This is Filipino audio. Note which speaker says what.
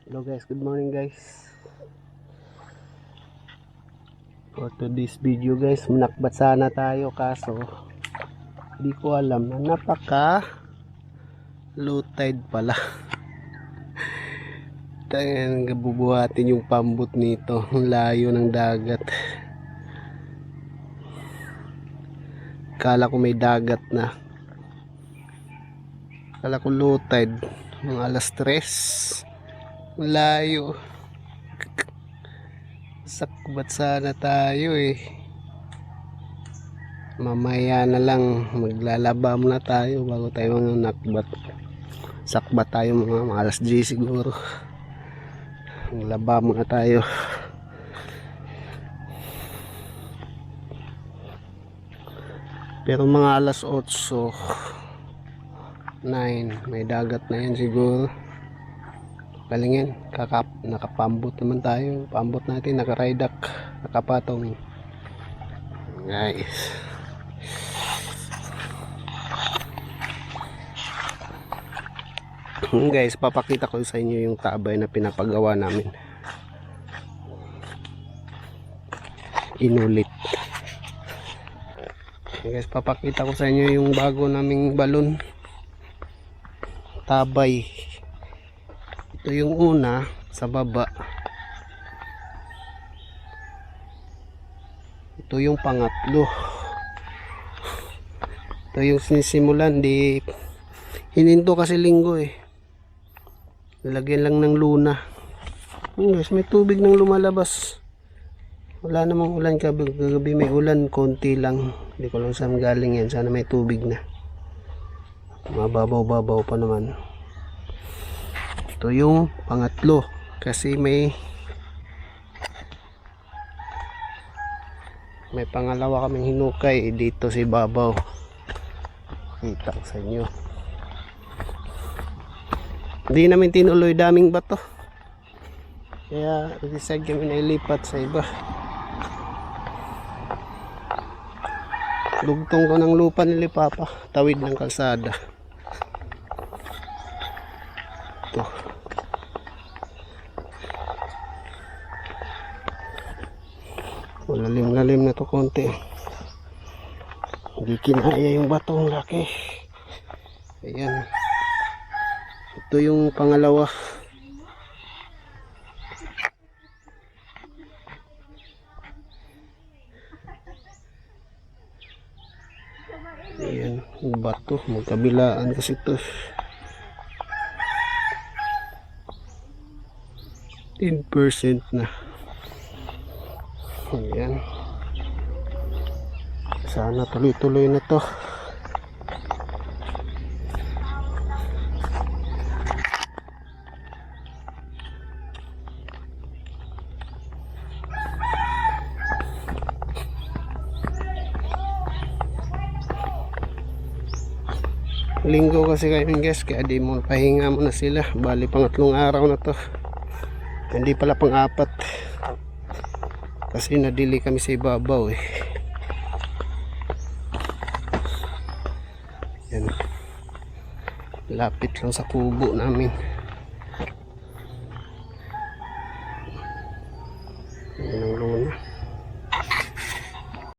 Speaker 1: Hello guys, good morning guys. For today's video guys, manakbat sana tayo kaso di ko alam na napaka low tide pala. Tayo bubuhatin yung pambot nito, layo ng dagat. Kala ko may dagat na. Kala ko low tide, mga alas 3. Layo. Sakbat sana tayo eh. Mamaya na lang maglalaba muna tayo bago tayo nakbat. Sakbat tayo mga alas 10 siguro. Maglaba muna tayo. Pero mga alas 8, 9 may dagat na yan siguro. Galingin, nakapambot naman tayo. Pambot natin, nakaraydak, nakapatong. Guys. Guys, papakita ko sa inyo yung tabay na pinapagawa namin. Inulit. Guys, papakita ko sa inyo yung bago naming balon. Tabay. Ito yung una sa baba. Ito yung pangatlo. Ito yung sinisimulan. Hininto kasi linggo eh. Nilagyan lang ng luna. Guys, may tubig nang lumalabas. Wala namang ulan kagabi. May ulan, konti lang. Hindi ko lang saan galing yan. Sana may tubig na. Mababaw-babaw pa naman. Ito yung pangatlo kasi may pangalawa kaming hinukay dito si babaw. Kita ko sa inyo. Hindi namin tinuloy, daming bato. Kaya decide kami na ilipat sa iba. Lugtong ko ng lupa ni Papa, tawid ng kalsada. Ito. Lalim-lalim na to konti. Hindi kinaya yung batong laki. Ayan. Ito yung pangalawa. Ayan, yung bato. Magkabilaan kasi ito. 10% na. Ayan. Sana tuloy-tuloy na to. Linggo kasi kayo guys, kaya di mo pahinga muna sila. Bali pangatlong araw na to. Hindi pala pang-apat. Kasi nadili kami sa ibabaw eh. Yan. Lapit lang sa kubo namin.